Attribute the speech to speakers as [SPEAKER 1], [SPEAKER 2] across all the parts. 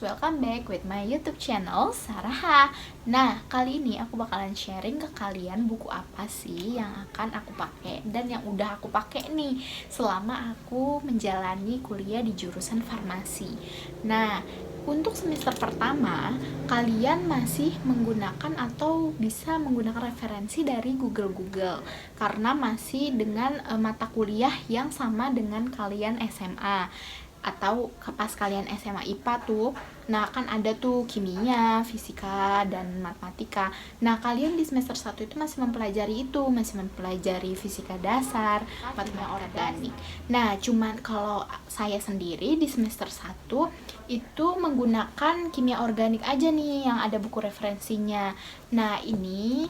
[SPEAKER 1] welcome back with my YouTube channel Saraha. Nah, kali ini aku bakalan sharing ke kalian buku apa sih yang akan aku pakai dan yang udah aku pakai nih selama aku menjalani kuliah di jurusan farmasi. Nah, untuk semester pertama, kalian masih menggunakan atau bisa menggunakan referensi dari Google karena masih dengan mata kuliah yang sama dengan kalian SMA. Atau pas kalian SMA IPA tuh, nah kan ada tuh kimia, fisika, dan matematika. Nah kalian di semester 1 itu masih mempelajari fisika dasar, matematika organik. Nah cuman kalau saya sendiri di semester 1 itu menggunakan kimia organik aja nih yang ada buku referensinya. Nah ini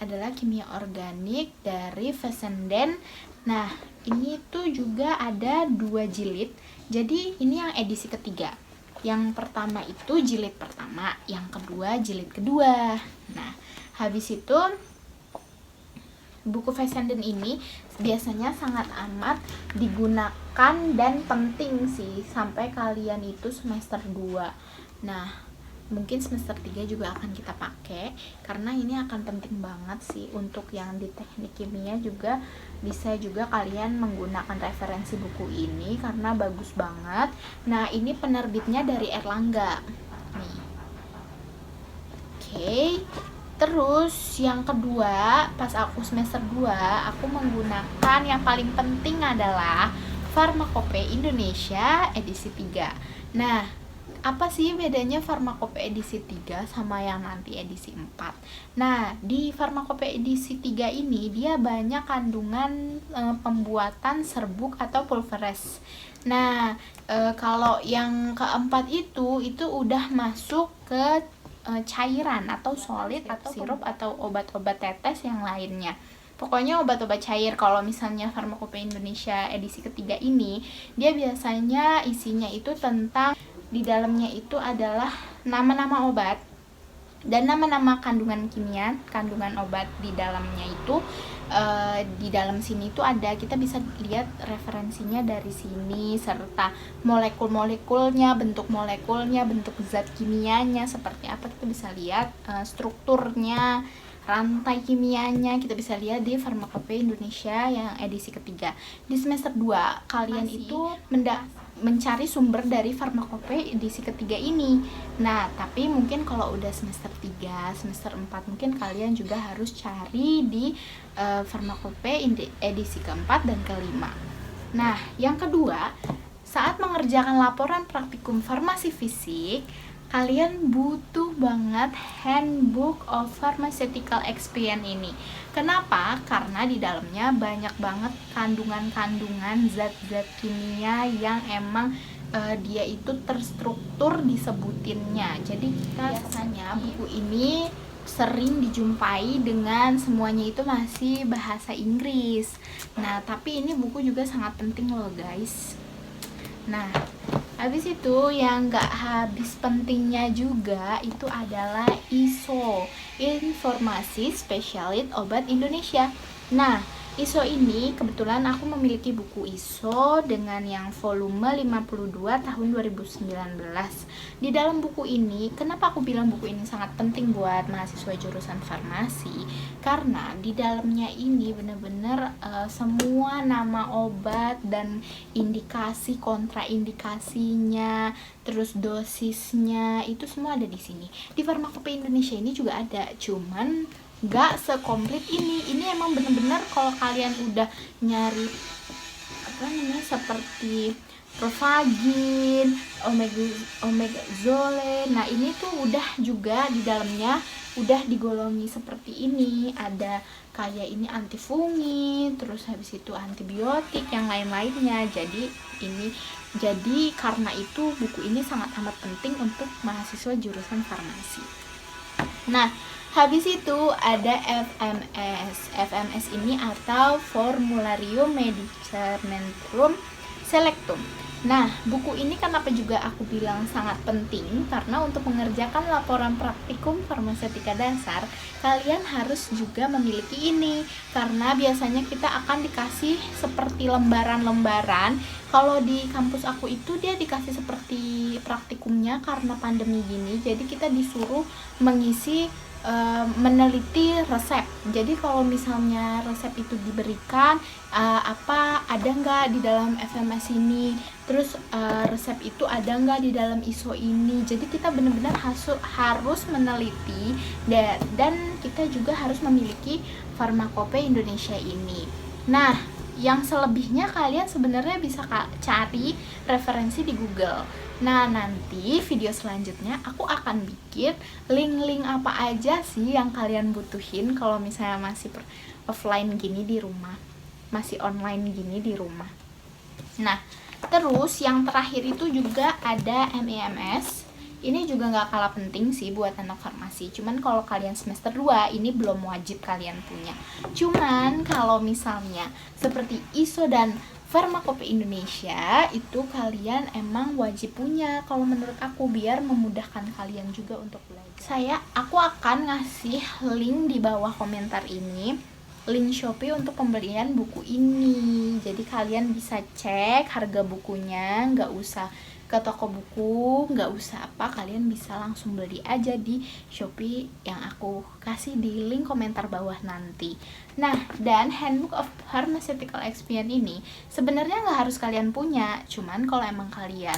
[SPEAKER 1] adalah kimia organik dari Fessenden. Nah ini tuh juga ada 2 jilid. Jadi ini yang edisi ketiga. Yang pertama itu jilid pertama, yang kedua jilid kedua. Nah, habis itu buku Fessenden ini biasanya sangat amat digunakan dan penting sih sampai kalian itu semester 2. Nah, mungkin semester 3 juga akan kita pakai karena ini akan penting banget sih untuk yang di teknik kimia juga. Bisa juga kalian menggunakan referensi buku ini karena bagus banget. Nah ini penerbitnya dari Erlangga nih. Oke. Terus yang kedua, pas aku semester 2 aku menggunakan yang paling penting adalah Pharmacope Indonesia edisi 3. Nah apa sih bedanya Pharmacope edisi 3 sama yang nanti edisi 4? Nah, di Pharmacope edisi 3 ini dia banyak kandungan pembuatan serbuk atau pulveres. Nah, kalau yang keempat itu udah masuk ke cairan atau solid atau sirup atau obat-obat tetes yang lainnya. Pokoknya obat-obat cair. Kalau misalnya Pharmacope Indonesia edisi ketiga ini, dia biasanya isinya itu tentang di dalamnya itu adalah nama-nama obat dan nama-nama kandungan kimia, kandungan obat di dalamnya itu di dalam sini itu ada, kita bisa lihat referensinya dari sini serta molekul-molekulnya, bentuk molekulnya, bentuk zat kimianya seperti apa, kita bisa lihat strukturnya, rantai kimianya, kita bisa lihat di Pharmacope Indonesia yang edisi ketiga. Di semester 2 kalian itu mencari sumber dari Pharmacope edisi ketiga ini. Nah, tapi mungkin kalau udah semester 3, semester 4 mungkin kalian juga harus cari di Pharmacope edisi keempat dan kelima. Nah, yang kedua, saat mengerjakan laporan praktikum farmasi fisik, kalian butuh banget Handbook of Pharmaceutical Experience ini. Kenapa? Karena di dalamnya banyak banget kandungan-kandungan zat-zat kimia yang emang dia itu terstruktur disebutinnya. Jadi kita biasanya buku ini sering dijumpai dengan semuanya itu masih bahasa Inggris. Nah, tapi ini buku juga sangat penting loh guys. Nah, habis itu yang gak habis pentingnya juga itu adalah ISO, Informasi Spesialit Obat Indonesia. Nah, ISO ini kebetulan aku memiliki buku ISO dengan yang volume 52 tahun 2019. Di dalam buku ini, kenapa aku bilang buku ini sangat penting buat mahasiswa jurusan farmasi? Karena di dalamnya ini benar-benar semua nama obat dan indikasi kontraindikasinya, terus dosisnya itu semua ada di sini. Di Pharmacope Indonesia ini juga ada, cuman gak sekomplit ini. Ini emang bener-bener kalau kalian udah nyari seperti Provagin, Omegazole, nah ini tuh udah juga di dalamnya udah digolongi seperti ini. Ada kayak ini antifungi, terus habis itu antibiotik yang lain-lainnya. Jadi karena itu buku ini sangat amat penting untuk mahasiswa jurusan farmasi. Nah, habis itu ada FMS. FMS ini atau Formularium Medicamentum Selectum. Nah, buku ini kenapa juga aku bilang sangat penting? Karena untuk mengerjakan laporan praktikum farmasetika dasar, kalian harus juga memiliki ini. Karena biasanya kita akan dikasih seperti lembaran-lembaran. Kalau di kampus aku itu dia dikasih seperti praktikumnya karena pandemi gini. Jadi kita disuruh mengisi meneliti resep. Jadi kalau misalnya resep itu diberikan apa ada nggak di dalam FMS ini, terus resep itu ada nggak di dalam ISO ini. Jadi kita benar-benar harus meneliti dan kita juga harus memiliki Farmakope Indonesia ini. Nah, yang selebihnya kalian sebenarnya bisa cari referensi di Google. Nah, nanti video selanjutnya aku akan bikin link-link apa aja sih yang kalian butuhin kalau misalnya masih offline gini di rumah, masih online gini di rumah. Nah, terus yang terakhir itu juga ada MEMS. Ini juga nggak kalah penting sih buat anak farmasi. Cuman kalau kalian semester 2 ini belum wajib kalian punya. Cuman kalau misalnya seperti ISO dan Farmakope Indonesia itu kalian emang wajib punya kalau menurut aku, biar memudahkan kalian juga untuk belajar. Aku akan ngasih link di bawah komentar ini, link Shopee untuk pembelian buku ini. Jadi kalian bisa cek harga bukunya, nggak usah ke toko buku, nggak usah apa, kalian bisa langsung beli aja di Shopee yang aku kasih di link komentar bawah nanti. Nah, dan Handbook of Pharmaceutical Experience ini sebenarnya nggak harus kalian punya, cuman kalau emang kalian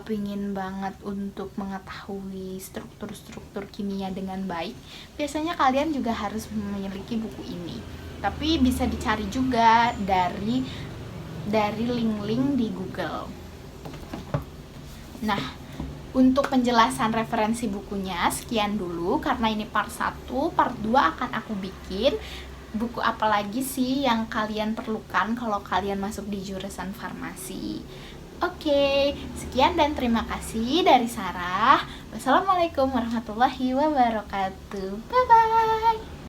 [SPEAKER 1] pingin banget untuk mengetahui struktur-struktur kimia dengan baik, biasanya kalian juga harus memiliki buku ini. Tapi bisa dicari juga dari link-link di Google. Nah, untuk penjelasan referensi bukunya sekian dulu, karena ini part 1, part 2 akan aku bikin buku apa lagi sih yang kalian perlukan kalau kalian masuk di jurusan farmasi. Oke, sekian dan terima kasih dari Sarah. Wassalamualaikum warahmatullahi wabarakatuh. Bye bye.